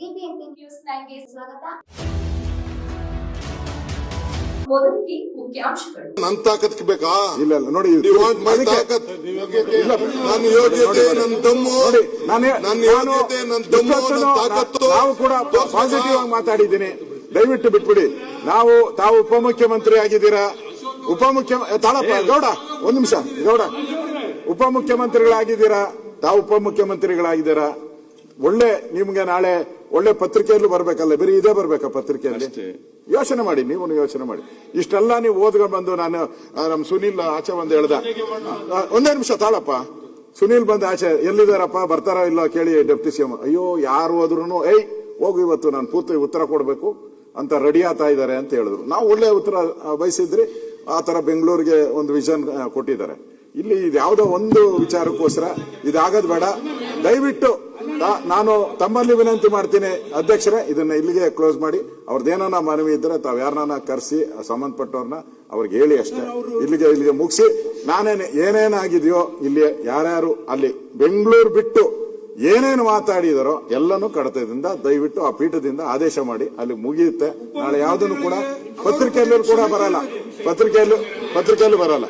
BBMP news 9ಗೆ ಸ್ವಾಗತ. ಮೊದಲಿಗೆ ಮುಖ್ಯಾಂಶಗಳು. ನನ್ನ ತಾಕತ್ ಬೇಕಾ? ಇಲ್ಲ ನೋಡಿ, ನನ್ನ ಯೋಗ್ಯತೆ, ನನ್ನ ದಮ್ಮು, ನನ್ನ ಯೋಗ್ಯತೆ, ನನ್ನ ದಮ್ಮು, ನನ್ನ ತಾಕತ್ತು. ನಾವು ಕೂಡ ಪಾಸಿಟಿವ್ ಆಗಿ ಮಾತಾಡಿದ್ದೀನಿ. ದಯವಿಟ್ಟು ಬಿಟ್ಬಿಡಿ. ತಾವು ಉಪಮುಖ್ಯಮಂತ್ರಿ ಆಗಿದ್ದೀರಾ. ತಾಳಪ್ಪ ಗೌಡ, ಒಂದ್ ನಿಮಿಷ ಗೌಡ, ಉಪಮುಖ್ಯಮಂತ್ರಿಗಳಾಗಿದ್ದೀರಾ. ತಾವು ಉಪಮುಖ್ಯಮಂತ್ರಿಗಳಾಗಿದ್ದೀರಾ. ಒಳ್ಳೆ ನಿಮ್ಗೆ ನಾಳೆ ಒಳ್ಳೆ ಪತ್ರಿಕೆಯಲ್ಲೂ ಬರ್ಬೇಕಲ್ಲ, ಬರೀ ಇದೇ ಬರ್ಬೇಕಾ ಪತ್ರಿಕೆಯಲ್ಲಿ? ಯೋಚನೆ ಮಾಡಿ, ನೀವು ಯೋಚನೆ ಮಾಡಿ. ಇಷ್ಟೆಲ್ಲ ನೀವು ಓದ್ಕೊಂಡು ಬಂದು ನಮ್ ಸುನೀಲ್ ಆಚೆ ಬಂದು ಹೇಳ್ದ. ಒಂದೇ ನಿಮಿಷ ತಾಳಪ್ಪ. ಸುನೀಲ್ ಬಂದು ಆಚೆ ಎಲ್ಲಿದಾರಪ್ಪ, ಬರ್ತಾರ ಇಲ್ಲ ಕೇಳಿ ಡೆಪ್ಟಿ ಸಿಎಂ. ಅಯ್ಯೋ, ಯಾರು ಹೋದ್ರು ಹೋಗು ಇವತ್ತು ನಾನು ಪೂರ್ತಿ ಉತ್ತರ ಕೊಡ್ಬೇಕು ಅಂತ ರೆಡಿ ಆಗ್ತಾ ಇದ್ದಾರೆ ಅಂತ ಹೇಳಿದ್ರು. ನಾವು ಒಳ್ಳೆ ಉತ್ತರ ಬಯಸಿದ್ರಿ. ಆ ತರ ಬೆಂಗಳೂರಿಗೆ ಒಂದು ವಿಷನ್ ಕೊಟ್ಟಿದ್ದಾರೆ. ಇಲ್ಲಿ ಇದ್ಯಾವುದೋ ಒಂದು ವಿಚಾರಕ್ಕೋಸ್ಕರ ಇದಾಗದ್ ಬೇಡ. ದಯವಿಟ್ಟು ನಾನು ತಮ್ಮಲ್ಲಿ ವಿನಂತಿ ಮಾಡ್ತೀನಿ, ಅಧ್ಯಕ್ಷರೇ, ಇದನ್ನ ಇಲ್ಲಿಗೆ ಕ್ಲೋಸ್ ಮಾಡಿ. ಅವ್ರದ್ದೇನ ಮನವಿ ಇದ್ರೆ ತಾವ್ ಯಾರನ್ನ ಕರೆಸಿ ಸಂಬಂಧಪಟ್ಟವ್ರನ್ನ ಅವ್ರಿಗೆ ಹೇಳಿ ಅಷ್ಟೇ. ಇಲ್ಲಿಗೆ ಮುಗಿಸಿ. ಏನೇನಾಗಿದೆಯೋ ಇಲ್ಲಿ ಯಾರ್ಯಾರು ಅಲ್ಲಿ ಬೆಂಗಳೂರು ಬಿಟ್ಟು ಏನೇನು ಮಾತಾಡಿದಾರೋ ಎಲ್ಲನೂ ಕಡತದಿಂದ ದಯವಿಟ್ಟು ಆ ಪೀಠದಿಂದ ಆದೇಶ ಮಾಡಿ ಅಲ್ಲಿ ಮುಗಿಯುತ್ತೆ. ನಾಳೆ ಯಾವುದನ್ನು ಕೂಡ ಪತ್ರಿಕೆಯಲ್ಲೂ ಕೂಡ ಬರಲ್ಲ, ಪತ್ರಿಕೆಯಲ್ಲೂ ಬರಲ್ಲ.